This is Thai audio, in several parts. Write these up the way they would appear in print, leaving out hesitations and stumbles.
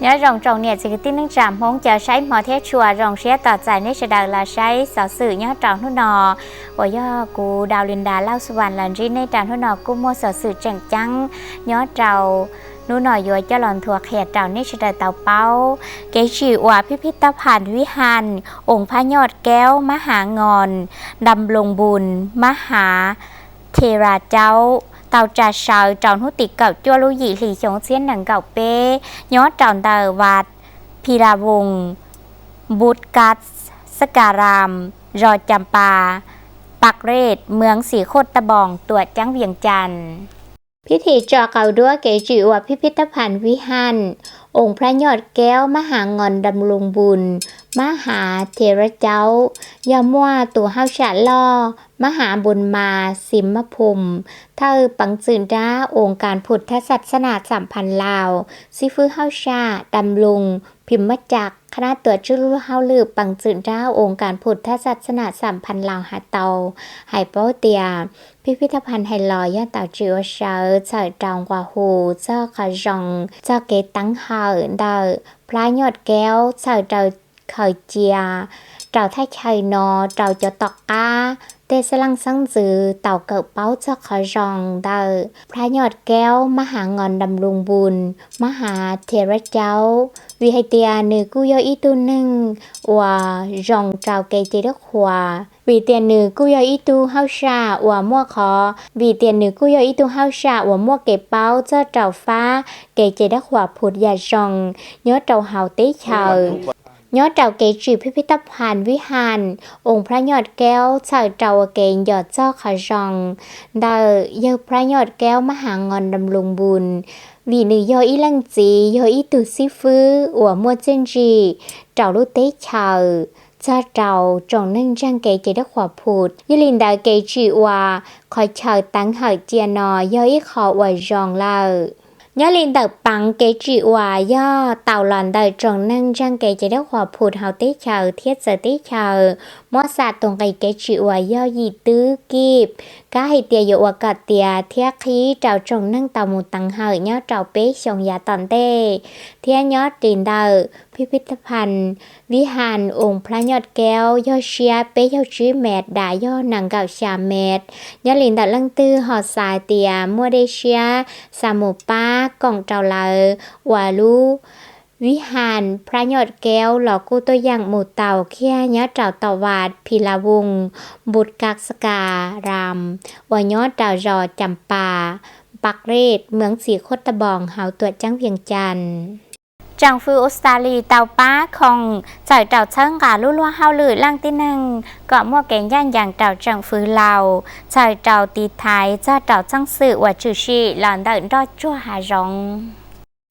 nhớ rồng trồng nhiệt chỉ tin nâng tràm hống chờ sấy mò thế chùa rồng xé tỏ dài nên sẽ đào là sấy sở sử nhớ tròn hút nò và do cụ đào liền đà lao suvan lần riêng nên tràn hút nò cũng mua sở sử chẳng trắng nhớ trầuนู่นหน่อยอยู่จะหล่อนถั่วแขกเจ้านี่ชะเดเต่าเป้าเกจิว่าพิพิธภัณฑ์วิหารองค์พระยอดแก้วมหางอนดำรงบุญมหาเทราเจ้าเต่าจ่าชาวจอนหุติเก่าจั่วลุยหลี่ชงเสียนหนังเก่าเป้ย้อนจอนเตอวัดพีราวงศ์บุตรกัสสการามรอจำปาปักเรศเมืองสีโคตตะบองตัวจังเวียงจันทร์พิธีจอเก่าด้วยเกจิว่าพิพิธภัณฑ์วิหารองค์พระยอดแก้วมหางอนดำรงบุญมหาเทระเจ้ายามัวตัวเฮาฉะล่อมหาบุญมาสิมพมเท่าปังจืนด้าองค์การพุทธศาสนาสัมพันธ์ลาวซิฟื้อเฮาชาดำรงพิมพ์จักคณะตัวชื่อเฮาลือปังจืนด้าองค์การพุทธศาสนาสัมพันธ์ลาวหาเตาไหเป้าเตียพิพิธภัณฑ์ไฮลอยย่าเต่าจิวเชอเจ้าจองกว่าหูเจ้าขจงเจ้าเกตังเฮาเดอพระยอดแก้วเจ้าเจ้าเคยเจียเจ้าท่าชัยนอเจ้าจะตอกกาเตสลังสังจือเต่าเกิดเป้าเจ้าขจงเดอพระยอดแก้วมหางอนดำรงบุญมหาเทระเจ้าวิหเตียนือกุยอีตุนึงว่าจงเจ้าเกจิรักหัวvì tiền nữ cú yo ít tu hao xa và mua khó vì tiền nữ cú yo ít tu hao xa và mua kẹp bao cho trầu phá kẹp chế đất hòa phụt và rong nhớ trầu hào tế chờ nhớ trầu kẹp chỉพิพิธภัณฑ์วิหารองค์พระยอดแก้วเจ้าเจ้าเกยอดเจ้าขจงเดอเยอพระยอดแก้วมหางอนดำรงบุญvì nữ yo ý lăngจีyo ý tu si phứ và mua chân gì trầu lúc tế chờ cha trầu trồng nâng trang kệ chỉ đất hòa phụt như linh đạo kệ chỉ hòa khỏi chờ tăng hở chia nò do ít họ hòa giòn lờ nhớ linh đạo bằng kệ chỉ hòa do tàu lòn đời trồng nâng trang kệ chỉ đất hòa phụt hào tế chờ thiết giờ tế chờ mót xạ tông kệ chỉ hòa do gì tứ kịp cá hay tiề dụ hòa cả tiề thiết khí trầu trồng nâng tàu một tăng hở nhớ trầu bế sông giá tòn tê thiết nhớ trình đời พิพิธภัณฑ์วิหารองค์พระยอดแก้วยอเชียเป้ยอชีแมดดายอหนังเก่าชาแมดยาลินดัดลังตื้อหอดสายเตียมัวเดเชียสามูป้ากล่องเจ้าเลอวาลูวิหารพระยอดแก้วหลอกกู้ตัวอย่างหมู่เต่าเคียยอดเจ้าตวาดพิลาวงบุตรกักสการามวายอดเจ้ารอจำปาปักเรศเมืองสีโคตะบองเฮาตัวจังเวียงจันทร์จังฟื้อออสเตรเลียเตาป้าของเจ้าเจ้าเชิงกาลุ่วเฮาลือล่างที่หนึ่งก็มั่วแกงย่านอย่างเจ้าจังฟื้อเราเจ้าเจ้าตีไทยเจ้าเจ้าจังสื่อว่าชื่อชีหลอนเดินรอดชั่วหารอง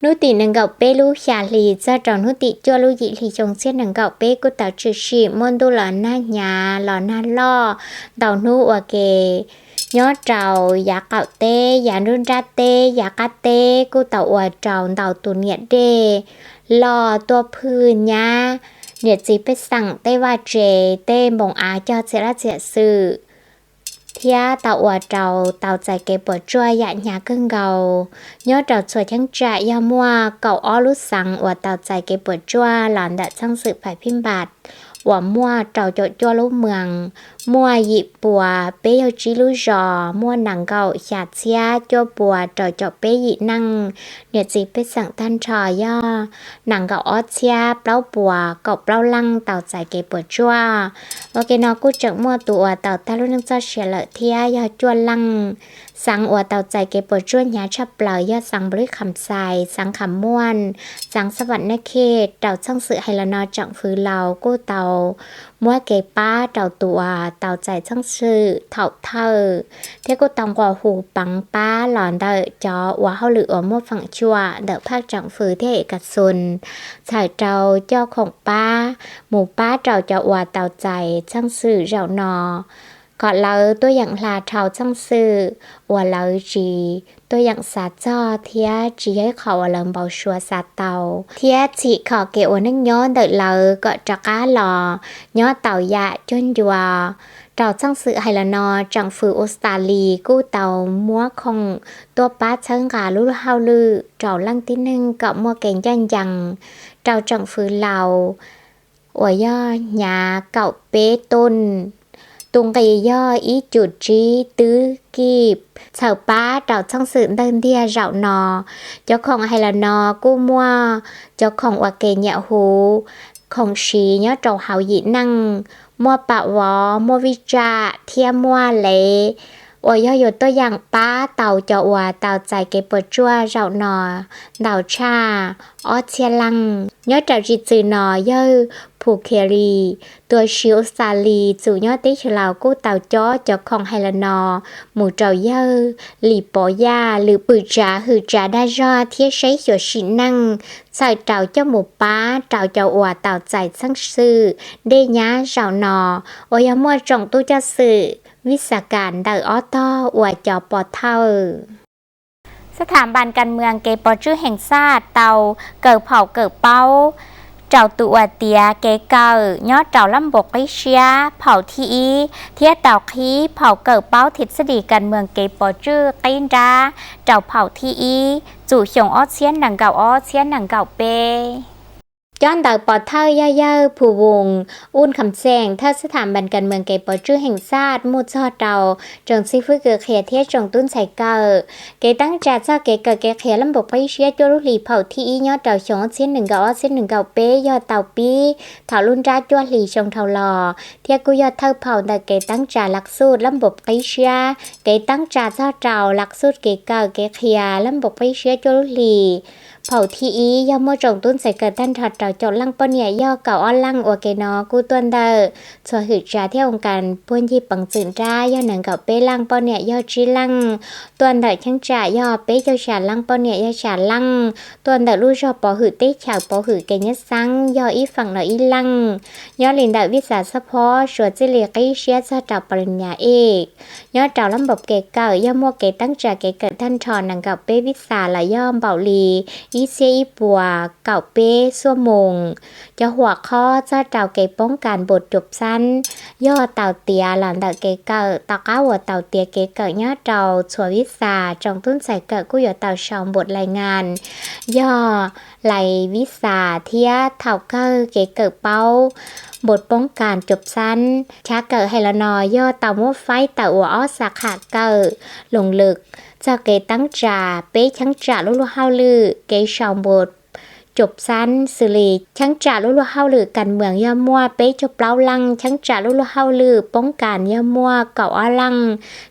นุติหนังเก่าเป้ลูชาลีเจ้าเจ้านุติจั่วลูยิลีจงเสียนหนังเก่าเป้กุเต่าชื่อชีมอนดูหลอนหน้าหยาหลอนหน้าล่อเต่านูว่าเกnhớ trầu giá cạo tê giá nương ra tê giá cá tê cô tàu ở trầu tàu tù nhiệt đê lò tua phư nha nhiệt gì phảiสั่งtê và trề tê bồng á cho sẽ là sẽ sự thia tàu ở trầu tàu chạy kê bờ trôi dạ nhà cưng gầu nhớ trầu soi trắng trại ya mua cậu ó lútสั่งở tàu chạy kê bờ trôi làm đã sang sự phải phim bạt ว่ามัวเจ้าจดจั่วลูกเมืองมัวหยิบปัวเป้ยจีลูจอมัวหนังเก่าฉาดเสียจั่วปัวเจ้าจดเป้ยนั่งเนี่ยจีไปสั่งท่านชอย่อหนังเก่าออเชียเปล่าปัวเก่าเปล่าลังเต่าใจเก็บปวดจั่วโอเคนอกูจักมัวตัวเต่าตาลูกนึงเจ้าเฉลเทียยอจั่วลังสังอวเต่าใจเก็บปวดจั่วหยาชับเปล่ายอสังบริคำใสสังคำม้วนสังสวรรค์นเขตเต่าช่างสื่อไฮลานอจังฟื้นเรากู้เต่ามัวเก็บป้าเต่าตัวเต่าใจช่างสื่อเถ่าเธอเที่ยกูตองกว่าหูปังป้าหลอนเดอจอว่าเขาหรือมัวฝั่งชัวเดอภาคจังฟื้นเที่ยกัดซุนสายเจ้าเจ้าของป้าหมู่ป้าเจ้าจะว่าเต่าใจช่างสื่อเจ้านอก็เราตัวอย่างลาเท่าจังซื่อว่าเราจีตัวอย่างสาจอเทียจีให้เขาเริ่มเบาชัวสาเตาเทียจีขอเกวนึงย้อนเดอเราก็จะก้าหล่อย้อนเต่ายะจนยัว เราจังสื่อไฮละนอจังฝือออสตาลีกู้เตามัวคงตัวป้าเชิงกาลุเฮาลือเราลังที่หนึ่งกับมัวแกงย่างยังเราจังฝือเราอวยย่อหยาเก่าเป๊ต้นตุงกยย่ออีจุดจีตื้อกีบเฉาป้าเราจังสื่อเดินเดียเรานอเจ้าของไฮละนอกู้มัวเจ้าของอวเกงยะหูของชีเนาะเราเฮาหยีนั่งมัวปะวอมัววิจาเทียมัวเลอวยอยู่ตัวอย่างป้าเต่าจะอวเต่าใจเก็บปวดจั่วเราหนอเต่าชาออเชียลังเนาะเราจิตจือหนอเยอะผูกเครีตัวชิวซาลีจู่ยอดติชลาวกู้เต่าจ้อเจ้าของไฮละนอหมู่เจ้าเยอะหลีปอยาหรือปือจ่าหือจ่าได้รอเทียใช้หัวชินั่งใส่เต่าเจ้าหมูป้าเต่าเจ้าอวเต่าใจสังซื่อได้ย้าเจ้าหนอโอยมัวจงตู้จะสื่อวิสาการเดอออต้ออวจอปอเท่าสถาบันการเมืองเกปอชื่อแห่งชาติเตาเกิดเผาเกิดเป้าเจ้าตัวเตียเกเกอยอดเจ้าลำบกไอเชียเผาทีเทียเต่าขี้เผาเกิดเป้าทฤษฎีการเมืองเกปอชื่อตีนดาเจ้าเผาทีจู่เฉียงออเชียนหนังเก่าออเชียนหนังเก่าเปย้อนเต่าปอเท่าย่าผู้วงอุ่นคำแซงถ้าสถาบันการเมืองเกปอชื่อแห่งชาติมูดซอดเราจงซิฟื้นเกิดเขียเทียจงตุ้นใส่เกอเกตั้งจ่าเจ้าเกเกิดเกเขียลำบกไปเชียจรุลีเผาที่ยอดเต่าชงเส้นหนึ่งเก่าเส้นหนึ่งเก่าเป้ยอดเต่าปีเถาลุ่นจ้าจวดหลีชงเถาหล่อเทียกุยอดเท่าเผาแต่เกตั้งจ่าหลักสูตรลำบกไปเชียเกตั้งจ่าเจ้าเจ้าหลักสูตรเกเกิดเกเขียลำบกไปเชียจรุลีเผาทีย่อมจงตุ้นใส่เกิดท่านถอดเต่าจดลังปนเนี่ยย่อเก่าอ้อลังอวเกนอกูต้นเดอสวหือจ่าเที่ยวองการพ้นที่ปังจืนจ้าย่อหนังเก่าเป้ลังปนเนี่ยย่อจีลังตัวเดอช่างจ่าย่อเป้เจ้าฉาลังปนเนี่ยย่อฉาลังตัวเดอลู่ชอบปอหือเต้ฉากปอหือเกยซังย่ออีฝั่งหน่อยอีลังย่อลินเดอวิสาสะพอสวดจิเลียกเชียซาจับปริญญาเอกย่อเจ้าลำบบเกเก่าย่อมัวเกตั้งจ่าเกเกิดท่านถอนหนังเก่าเป้วิสาละย่อมเบาลีอีเซียปัวเก่าเป้ซัวมงจะหัวข้อจะเต่าเกป้องการบทจบสั้นย่อเต่าเตียหลังเต่าเกเกิดตาก้าหัวเต่าเตียเกเกิดย่อเต่าชัววิสาจงตุ้นใส่เกิดกู้ย่อเต่าชองบทรายงานย่อไหลวิสาเทียเท่าเกิดเกเกิดเป้าบทป้องการจบสั้นช้าเกิดไฮละนอย่อเต่ามัวไฟเต่าหัวอ้อสาขาเกิดลงลึกจะเกตั้งจ่าเป๊ชั้งจ่าลุลุเฮาลือเกชองบทจบสั้นสิริชั้งจ่าลุลุเฮาลือกันเมืองย่อมัวเป๊จบเล้าลังชั้งจ่าลุลุเฮาลือป้องกันย่อมัวเก่าอ้อลัง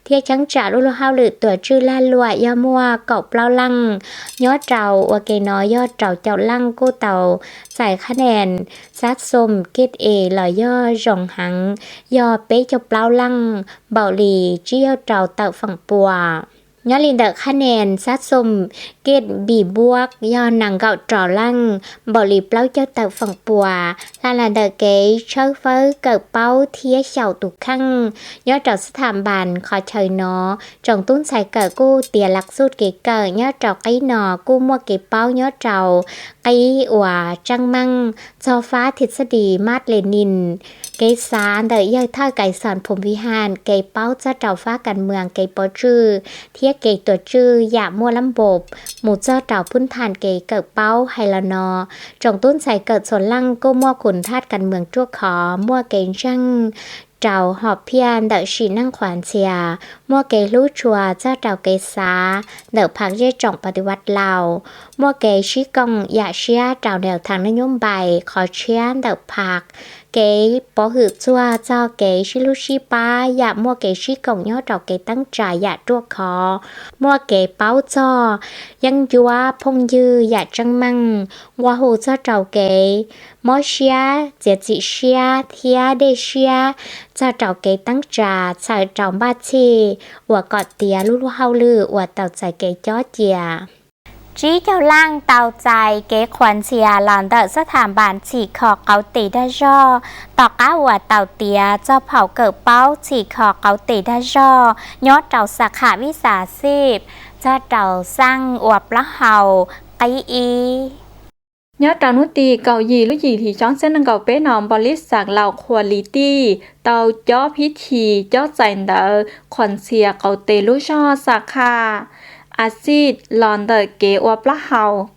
เทียชั้งจ่าลุลุเฮาลือตัวชื่อล่าลัวย่อมัวเก่าเปล่าลังยอดเจ้าอวเกนอยอดเจ้าเจ้าลังกู้เต่าใส่คะแนนซัดส้มเกตเอลอยย่อจงหังย่อเป๊จบเล้าลังเบาหลีเจี้ยวเจ้าเต่าฝั่งปัวยอดลินเดอร์คะแนนซัดสมเกตบีบวกยอหนังเก่าจอลังบอลีเปล่าเจ้าเต่าฝั่งปัวลาลาเดอร์เกย์เชิญเฟอเกิดเป้าเทียเฉาตุกขั้งยอดเจ้าสถาบันขอเชิญนอจงตุ้นใส่เกิดกู้เตียหลักสูตรเกเกิดยอดเจ้าไก่นอกู้มัวเกเป้ายอดเจ้าไก่อัวจังมังจอฟ้าทฤษฎีมาดเลนินเกสารเดย์ย่อยท่าไก่สอนผมวิหารเกเป้าเจ้าเจ้าฟ้ากันเมืองเกปอชื่อเทียเกตัวชื่อหยามัวลำบบหมู่เจ้าเต่าพื้นฐานเกเกิดเป้าไฮละนอจงตุ้นใส่เกิดสวนลังก็มัวขุนทาดกันเมืองชั่วขอมัวเกงช่างเจ้าหอบเพียนเดอชีนั่งขวานเชียมัวเกลูชัวเจ้าเต่าเกษาเดอพักเย่จ่องปฏิวัติลาวมัวเกชิกองยาเชียเจ้าแนวทางนโยบายขอเชียนเดอพักเกปอหือจัวเจ้าเกชิลุชิป้าอยากมัวเกชิกองย่อเจ้าเกตั้งใจอยากตัวคอมัวเกเป้าจอยังยัวพงยืออยากจังมังว่าหูเจ้าเจ้าเกมอเชียเจจิเชียเทียเดเชียเจ้าเจ้าเกตั้งใจใส่เจ้าบ้าชีว่ากอดเตียลุลุเฮาลือว่าเต่าใจเกจ้อเจียจีเจ้าล่างเตาใจเก๋ขวัญเสียหลอนเดอสถาบันฉีกคอเกาตีได้จ่อต่อก้าหัวเต่าเตียเจ้าเผาเกิดเป้าฉีกคอเกาตีได้จ่อยอดเต่าสาขาวิสาชีพเจ้าเต่าสร้างอวบละเฮาไออี nhớ trong nút tì cầu gì lúc gì thì chọn sẽ nâng cầu bé nòng bò lít sạc lào quality tàu chó phí trì chó dành đỡ khoản xìa cầu tê lúc cho sạc kha acid lòn đỡ kế ua plá hào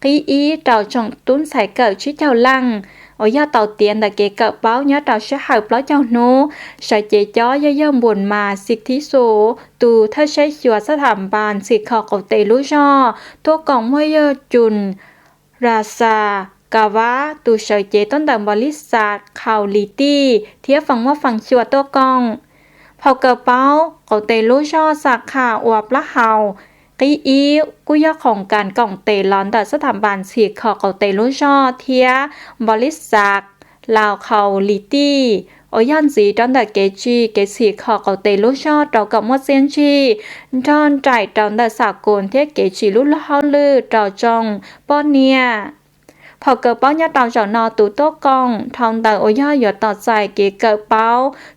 ký ý trào trọng tún sải cỡ chứ chào lăng ở do tàu tiền đỡ kế cỡ báo nhớ trào sẽ hào plá chào nô sải chế chó do dâm buồn mà xịt thí số tù thơ sẽ chùa sát thảm bàn xịt khọ cầu tê lúc cho thuốc còng môi dơ chùn Rasa Kawa ตูเฉยเจต้นดังบริษัทข่าวลีตี้เทียบฟังว่าฟังชัวตัวกองพอเกิดเป้าเขาเตลูช่อสักข่าวอวบละเฮากีอีกุยของการกล่องเตลอนแต่สถาบันสีขอเขาเตลูช่อเทียบริษัทลาวข่าวลีตี้โอยันสีตอนแต่เกจีเกสีขอเขาเตลูช่อเรากับมดเซียนชีตอนใจตอนแต่สากลเทียเกจีลุละเฮาลือเราจงป้อนเนี่ยพอเกิดเป้าเนี่ยตอนจอนอตูโต้กองทองแต่โอย่าหยดต่อใจเกเกิดเป้า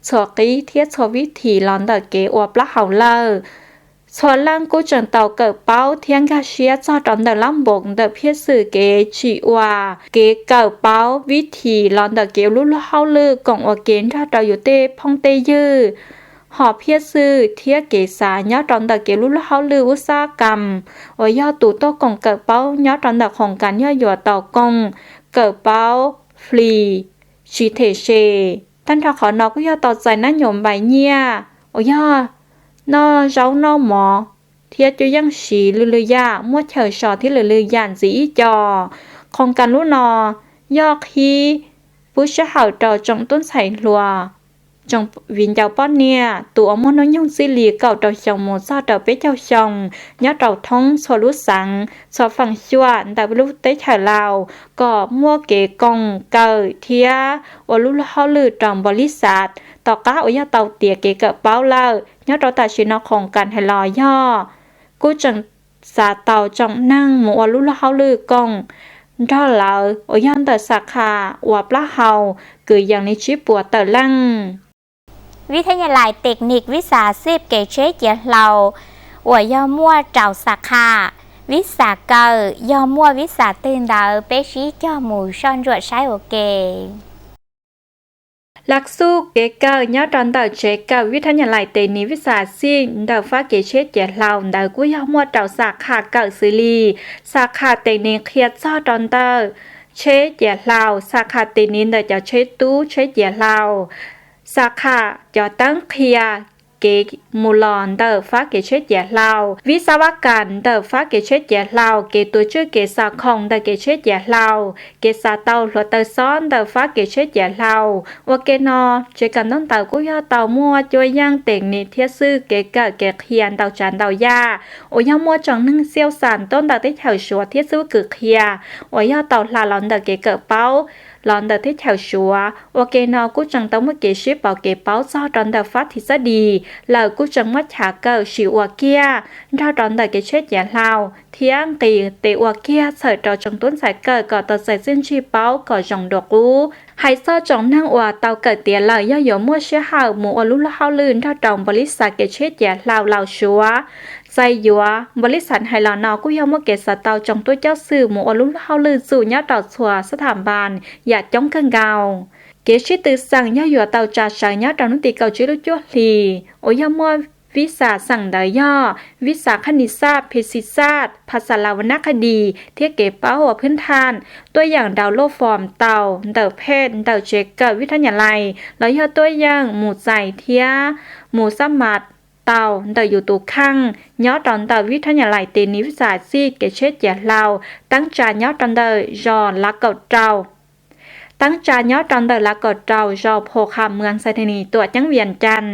สวกี้เทียสวิธีร้อนแต่เกอวบละเฮาเลอส่วนล่างกู้จังเต่าเกิดเป้าเทียงกาเชียจอดอนแต่ลำบงแต่เพียสื่อเกจีว่าเกเกิดเป้าวิธีร้อนแต่เกลุละเฮาลือกล่องอเกนถ้าเราอยู่เต้พองเตยือหอบเพียซื่อเทียเกษาญาตอนตะเกลุลเฮาลืออุตสาหกรรมว่ายอดตู่โตกงเกิดเป้าญาตอนตะของการย่อหยัวต่อกงเกิดเป้าฟรีชิเทเชท่านทขอนอก็ย่อต่อใจนั่นหยมใบเนียโอ้ยอนอเจ้านอหมอเทียจะยังสีลือยามั่วเฉยชอที่ลือยานสีจอของการลุนอยอกฮีผู้เชี่ยวชาญต่อจงต้นใส่ลัวtrong viên giàu bao nia tụ ông muốn nói nhung xí lì cậu đầu chồng một sao đầu bé chồng chồng nhớ đầu thông so lúa sáng so phẳng xuan tại lúc tới thời lào có mua kế công cờ thia ở lúc họ lừa trong bò lít sạt tàu cá ở nhà tàu tiệt kế cỡ bao lờ nhớ đầu tại chuyện nó không cần hay lo do cú chẳng xả tàu trong năng một lúc họ lừa công đó là ở nhà tàu sạc hà và plá hầu cứอย่างนี้ชิปปัวเตอลังวิทยาลัยเทคนิควิชาชีพเกเชเจียเราอวยย่อมั่วเจ้าสาขาวิชาเกอย่อมั่ววิชาตื่นดาวเปชี้จ่อหมูซ่อนรวดใช้โอเคหลักสูตรเกเกอร์ย้อนตอนต่อเชเกอร์วิทยาลัยเทคนิควิชาชีพดาวฟ้าเกเชเจียเราดาวกุ้ยย่อมั่วเจ้าสาขาเกอร์ซิลีสาขาเทคนิคเคียซ่อตอนต่อเชเจียเราสาขาเทคนิคเดจะเชตู้เชเจียเราสาขาจะตั้งเคียเกมูลอนเดอฟ้าเกเชเจียเราวิศวกรรมเดอฟ้าเกเชเจียเราเกตัวชื่อเกษาคงเดอเกเชเจียเราเกษาเตาหลวเตอซ้อนเดอฟ้าเกเชเจียเราว่าเกนอเจกันต้องเตากู้ยาเตามั่วจวยย่างเต่งนิเทียซื่อเกเกะเกเคียนเตาจานเตายาโอยามั่วจังนึ่งเซียวสานต้นเตาได้แถวชัวเทียซื่อเกเคียโอยาเตาลาลอนเดอเกเกเป้าลอนเดอที่แถวชัวโอเคนอกู้จังต้องเมื่อเกชิปเป่าเกเป้าซอดอนเดอฟัดที่ซะดีเหล่ากู้จังมัดฉาเกอชิวเกียถ้าดอนเดอเกเชตยาลาวเที่ยงตีเตวเกียใส่จอจังต้นสายเกิดก่อต่อใส่เส้นชีเป้าก่อจังดอกกู้ให้ซอจงนั่งว่าเตาเกิดเตียเหล่าย่อยมั่วเชี่ยหาวหมูอลุละเฮาลื่นถ้าดองบริษัทเกเชตยาลาวเหล่าชัวใส่ยัวบริษัทไฮลอนอกู้ยอมว่าเกษตรเตาจงตัวเจ้าสื่อหมูอลุละเฮาลื่นสู่ย่อต่อชัวสถาบันอย่าจ้องกันเกาเกชิตือสั่งย่อหยัวเตาจ่าสายย่อตอนนุติเกาชิลุจั่วลีโอยมั่ววิสาสั่งเดย่อวิสาคณิตศาสตร์เพศิศาสตร์ภาษาลาวรรณคดีเทียเก็บเป้าหัวพื้นฐานตัวอย่างดาวโลฟอร์มเต่าเต่าเพศเต่าเจกเกอร์วิทยาลัยแล้วย่อตัวอย่างหมู่ใจเทียหมู่สมัดเต่าเต่าอยู่ตัวข้างย่อตอนเต่าวิทยาลัยเตนิวิสาซีเกเชตยาลาวตั้งใจย่อตอนเต่ายอลักเก่าเจ้าตั้งใจย่อตอนเต่าลักเก่าเจ้ายอโพคาเมืองไซธานีตัวจังเวียนจัน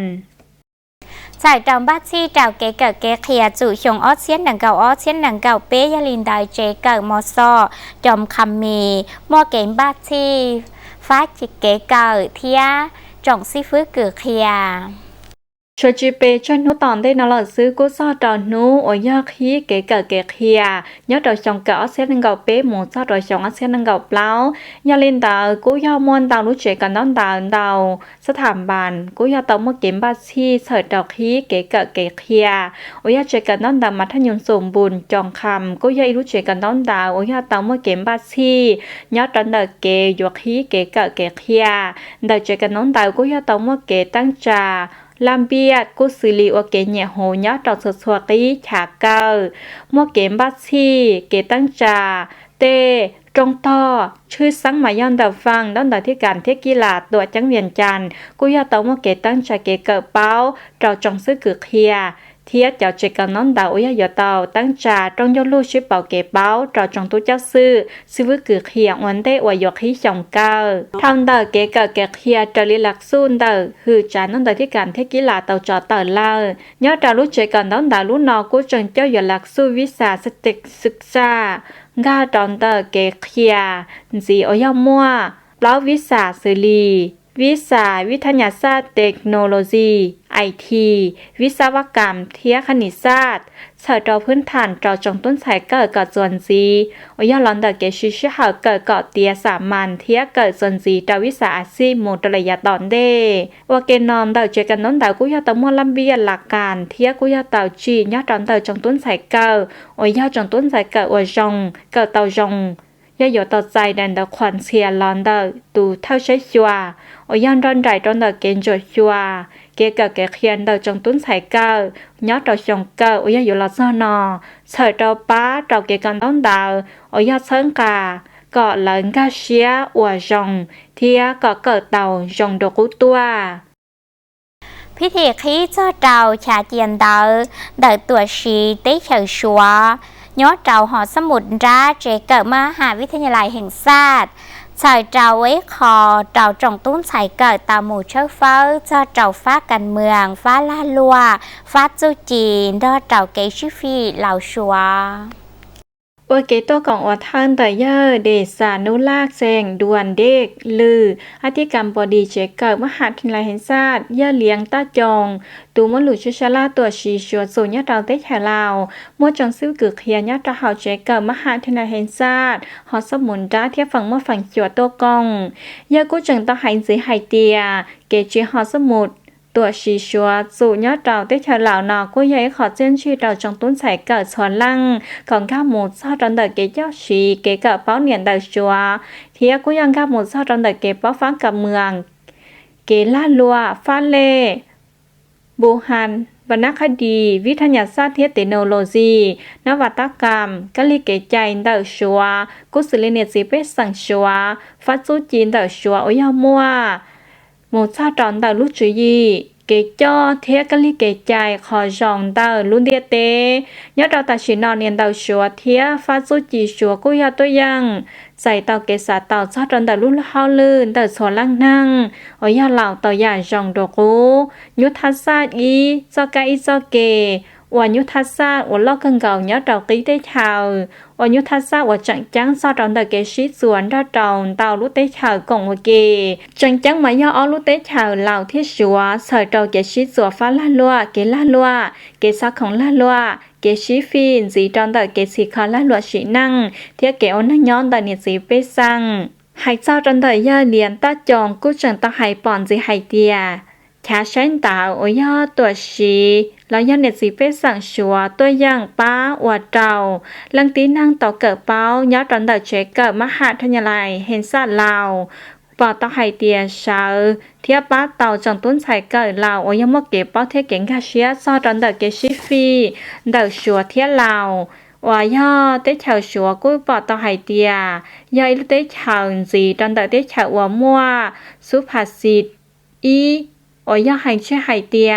giải trong bát chi trào kế cờ kế khía chủ chồng ót xiên đằng cầu ót xiên đằng cầu bế gia linh đài chế cờ mò so trong khăm mì mò kém bát chi phát kế cờ thia trọng si phứ cử khía cho chị bé cho nó tòn đây nó là xứ cố so trò nó ở nhà khí kể cả kể kia nhớ trò chồng cỡ sẽ nâng gạo bé một sao trò chồng sẽ nâng gạo plau nhà lên tàu cố giao môn tàu lúc trẻ còn đón tàu sẽ thảm bàn cố giao tàu một kiếm ba chi sợi trò khí kể cả kể kia ở nhà trẻ còn đón tàu mà thanh nhung sùng bùn tròn khầm cố giao lúc trẻ còn đón tàu ở nhà tàu một kiếm ba chi nhớ trò tàu kể ruột khí kể cả kể kia tàu trẻ còn đón tàu cố giao tàu một kể tăng trà làm bia cố xử lý ở cái nhà hồ nhớ trò sụt sụt cái chả cờ mua kiếm bát chi cái tăng trà tê trong toชื่อสังมาย้อนดับฟังด้านดาวที่การเทกีฬาตัวจังเวียนจันทร์กูอยากต้องมาเกตั้งใจเกเกิดเป้าเราจงซื้อคือเคลียเทียเจ้าเจกันน้องดาวอยากอย่าเตาตั้งจ่าตรงยกลูกชิปเป่าเก็บเป้าเราจงตู้เจ้าซื้อคือเขียงวันได้อวยยกให้ชงเก้าทำเตอเกเกิดเกเขียจะลีหลักสู้เตอคือจานน้องดาวที่การเทกีฬาเตาจอเตอเล่าย้อนเราลูกเจกันน้องดาวลูกนอกูจงเจ้าอย่าหลักสู้วิสาสติศึกษากาตอนเตอเกเขียสีอยมั่วเปล่าวิสาสิลีวิสาวิทยาศาสตร์เทคโนโลยีไอทีวิศวกรรมเทียคณิตศาสตร์เสดพื้นฐานเราจงต้นสายเกิดก่อส่วนซีอยาลอนเดเกชิชิหาเกิดก่อเตียสามัญเทียเกิดส่วนซีดาวิสาอาซีโมตระยะตอนเดว่าเกนอมเดเจกันน้นเดกุยาตะมัวลำเบียหลักการเทียกุยาเตาจียอดตอนเดจงต้นสายเกิดอยาจงต้นสายเกิดอจงเกิดเตาจงยาอยู่ต่อใจดันเดควันเชียลอนเดตูเท่าใช้ชัวยันรอนไรตอนเดเกนจดชัวเกเกิดเกเขียนเดจงตุ้นสายเกิดยอดเราชงเกิดอยาอยู่หลับซอนอเสดเราป้าเราเกกันต้นเดอยาเชิงกาเกาะหลังกาเชียอวจงเทียเกาะเกิดเตาจงดกุตัวพิธีขี้เจ้าเตาชาเจียนเดาตัวชีได้เฉยชัวย้อนเราหอสมุดราเจเกิดมหาวิทยาลัยแห่งชาติใส่เราไว้คอเราจงตุ้นใส่เกิดตามหมู่เชื้อเฟ้าเจ้าเราฟ้ากันเมืองฟ้าล่าลัวฟ้าจูจีนเดอเราเกชิฟีเหล่าชัวว่าเกตัวของอท่านแต่ย่อเดสานุลากแสงดวนเด็กลืออธิกรรมบดีเจเกิดมหาวิทยาลัยแห่งชาติย่อเลี้ยงตาจงตูมหลุชชลาตัวชีชัวสูญญาเราเตชะลาวมัวจงซื้อกือเขียญาตาเฮาเจเกิดมหาวิทยาลัยแห่งชาติหอสมุนจ้าเทียฝั่งเมื่อฝั่งจัวตัวกองย่ากู้จังต้องหายสีหายเตียเกจีหอสมุดตัวชีชัวสูญญาเราได้เฉลาวนอกู้ใหญ่ขอเจ้นชีเราจงตุ้นใส่เกิดสวนลังของข้าหมูซาดันเดเกเจ้าชีเกเกิดเป้าเนียนเดชัวเทียกู้ยังข้าหมูซาดันเดเกเป้าฟังกับเมืองเกล่าลัวฟ้าเล่บูฮันวรรณคดีวิทยาศาสตร์เทคโนโลยีนวัตกรรมกะลิเกใจเดชัวกุศลเนสิเปสังชัวฟัดซูจีนเดชัวอยามัวหมูซาดันเดลุจุยีเกจ้อเทียกะลิเกใจขอจองเดาลุนเดียเตยอดเราตัดสินนอนเนียนเดาชัวเทียฟาซูจีชัวกุยาตัวยังใส่เตาเกษาเตาซาดอนเดาลุนเฮาลื่นเดาสวนล่างนั่งอยาเหล่าเตาใหญ่จองดกูยุทธศาสตร์อีจอกะอีจอเกวันยุทธศาสตร์วันลอกกันเก่าเนาะเราตีได้ชาววันยุทธศาสตร์วันจังจังซาดอนเดาเกชิสวนเราเตาลุเตชาวกงวเกจังจังมาย่ออลุเตชาวเหล่าที่ชัวใส่เราเกชิสวนฟ้าล่าลัวเกล่าลัวเกซักของล่าลัวเกชิฟินสีดอนเดาเกสีคาล่าลัวสีนั่งเทียเกอนั่งย้อนเดาเนียสีเปซังหายเจ้าดอนเดาย่าเลียนตาจองกู้จังตาหายปอนสีหายเตียชาเส้นตาโอยอตัวชีแล้วยันเน็ตสีเฟสั่งชัวตัวอย่างป้าอวดเราลังตีนางต่อเกิดเป้ายอดตอนเดเชเกิดมหาวิทยาลัยเห็นสัตว์เราปอต่อไฮเตียเชาเทียป้าเต่าจังต้นใส่เกิดเราโอยมเก็บป้าเทเก่งคาเชียซอตอนเดเกชิฟีเดชัวเทียเราว่าย่อเตชาวชัวกุ้ยปอต่อไฮเตียย่อยเตชาวสีตอนเดเตชาวมัวสุภาษิตอีโอยาhànhช่วยเตีย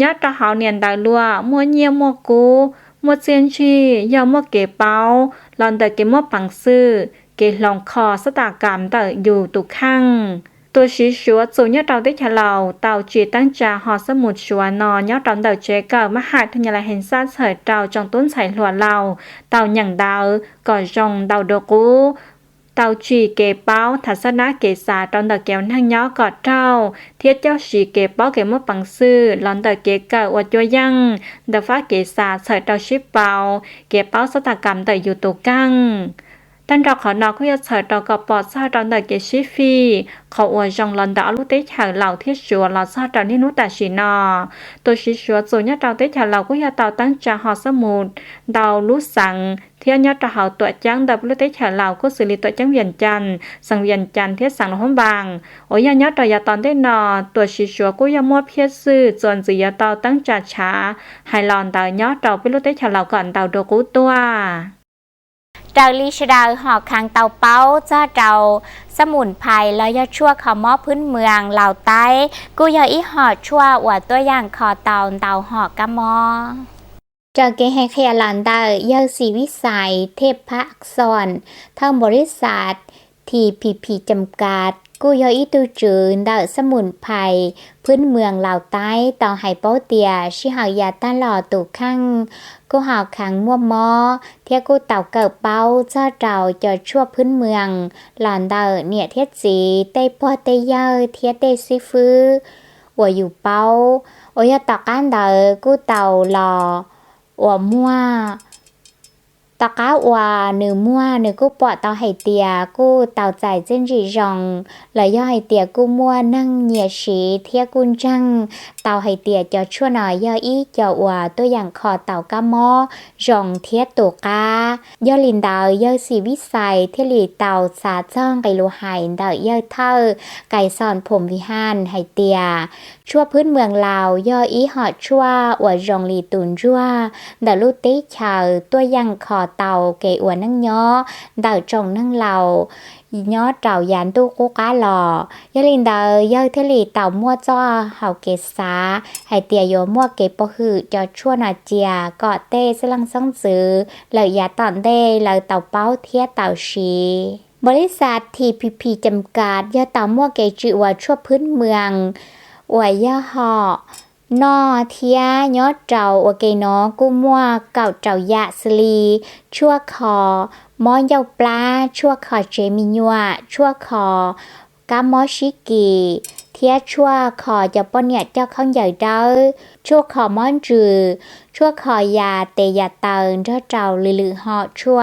ยอดตาหาวเนียนดาลัวมัวเยี่ยมัวกูมัวเซียนชียามัวเก็บเป้าลอนเดเก็บมัวปังซื่อเก็บลองคอสตากรรมเตอยู่ตุข้างตัวชีชัวสูญยอดเราได้ฉลาวเต่าจีตั้งจ่าหอสมุดชัวนอนยอดตอนเดเจเกิดมหาวิทยาลัยแห่งชาติเสยเต่าจงต้นใส่หลวเราเต่าอย่างดาวก่อจงดาวดกูเ tàu chỉ kề báo thật sát ná kề xà trong tờ kéo năng nhó gọt trao thiết cháu chỉ kề báo kề mất bằng sư lón tờ kề cờ và cho dân tờ phát kề xà sợi tàu ship báo kề báo sát thà cầm tờ dù tổ căngตั้งเราขอนอก็จะเฉิดเราก็ปอดซาตอนเด็กเกชิฟีเขาอวยจงลอนดอลูเตชเหล่าที่ชัวเราซาตอนที่นู้ตาชินอตัวชิชัวส่วนยอดเราเตชเราก็จะเต่าตั้งจากหอสมุดดาวลูสังเที่ยนยอดเราตัวจังดับลูเตชเราก็สื่อตัวจังเวียนจันสังเวียนจันเที่ยสังห้องบางโอ้ยยอดเราอย่าตอนได้นอตัวชิชัวก็ยังมัวเพี้ยซื่อจนสิยาเต่าตั้งจากช้าให้หลอนเต่ายอดเราไปลูเตชเราก่อนเต่าโดกูตัวเราลีชดาหอกคางเตาเป้าเจ้าเราสมุนไพรแล้วยอดชั่วขมอพื้นเมืองเหล่าใต้กูยออีหอดชั่วอวดตัวอย่างคอเตาหอกกะมอเจอเกให้ขยาลันดาเยอสีวิสัยเทพพระอักษรทั้งบริษัททีพีจำกัดกูยออีตูจืนดาสมุนไพรพื้นเมืองเหล่าใต้ต่อไห้เป้าเตียชิหายาต้านหล่อตู่ข้างกูหาวขังมัวมอเที่ยกูเต่าเกิดเป้าเจ้าเจ้าจะชั่วพื้นเมืองหลอนเดอเนี่ยเทียสีเต้พ่อเต้เยอเทียเต้ซิฟื้อหัวอยู่เป้าโอ้ยตอกกันเดอกูเต่าหล่อหัวมัวตะก้าว่าหนึ่งมัวหนึ่งกูปอดเตาไห้เตียกูเตาใจเจนจีจงแล้วย่อไห้เตียกูมัวนั่งเหยียดสีเทียกุนจังเตาไห้เตียจะชั่วหน่อยย่ออีจะว่าตัวอย่างคอเตากะมอจงเทียตัวกาย่อลินดาวย่อสีวิสัยเทลีเตาสาจ้องไก่ลูไห้เดาย่อเท่าไก่สอนผมวิหารไห้เตียชั่วพื้นเมืองลาวย่ออีหอดชั่วว่าจงลีตุนจั่วเดาลูติชาวตัวอย่างคอเตาเกอวนั่งย้อเดาจงนั่งเหล่าย้อเจ้ายานตู้กูก้าหล่อยาลินเดายอเทลีเต่ามั่วจ้อเฮาเกษาให้เตียโยมั่วเกปหือจอชั่วนาเจียเกาะเต้สลังซ่องซื้อเลยยาตอนเต้เลยเต่าเป้าเทียเต่าชีบริษัททีพีจำกัดยาเต่ามั่วเกจิว่าชั่วพื้นเมืองอวยย่อหอนอเทียยอดเจ้าโอเกนอกูมัวเก่าเจ้ายะสลีชั่วคอมอเยาปลาชั่วคอเจมิญัวชั่วคอกามอชิกิเทียชั่วคอจะป้อนเนี่ยเจ้าข้างใหญ่เด้อชั่วคอมอนจือชั่วคอยาเตยาเตินเจ้าเจ้าลือหอชั่ว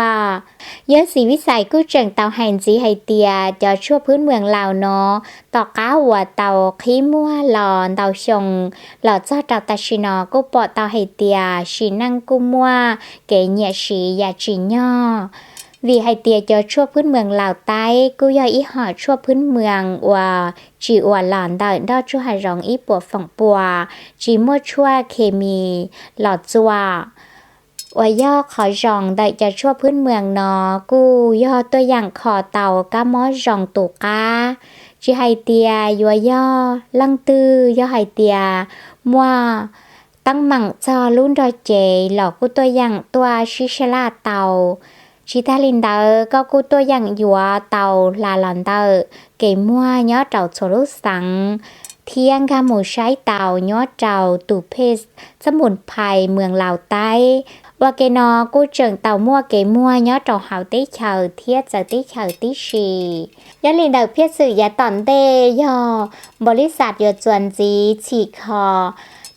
เยอะสีวิสัยกู้เจิงเตาแห่งสีไฮเตียจะชั่วพื้นเมืองลาวเนาะต่อก้าหัวเตาขี้มัวหลอนเตาชงหล่อเจ้าเตาตาชินอกู้ปอเตาไฮเตียชีนั่งกู้มัวเกยเนียชียาจีย่อvì hai tia choชั่วพื้นเมืองลาวใต้กูยออีหอชั่วพื้นเมืองว่าจีว่าหลอนได้ดอชั่วหารองอีปวดฝั่งปัวจีมั่วชั่วเคมีหลอดจัวว่าย่อขอรองได้จะชั่วพื้นเมืองนอกูย่อตัวอย่างขอเต่ากะมอรองตุกาจีไฮเตียยัวย่อลังตื้อย่อไฮเตียมัวตั้งหมั่งจอลุ่นดอยเจหลอกกูตัวอย่างตัวชิชลาเตาชิตาลินเดอร์ก็กูตัวอย่างยัวเตาลาลอนเดอร์เก๋มัวยอดเจ้าโซลุสังเที่ยงกาหมูใช้เตายอดเจ้าตูเพสสมุนไพรเมืองลาวใต้ว่าเกนอกูเจิงเตามัวเก๋มัวยอดเจ้าหาวติเฉาเทียจะติเฉาติชียอลินเดอร์เพียสื่อยาตอนเดยอบริษัทยอจวนจีฉีคอ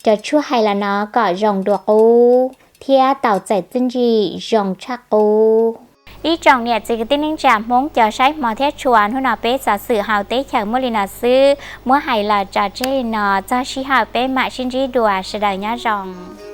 จะช่วยให้ละเนาะก็รองดัวกูเทียเต่าใจจิ้นจีรองชักกูอีจองเนี่ยจะกระติ้งจามมงจะใช้มอเทชวนหุ่นเป๊ะจะสื่อหาวเตะแข็งมุลินาซื้อเมื่อไหร่ละจะเจนอจะชี้หาวเป๊ะมาชินจีดัวเสดายะจอง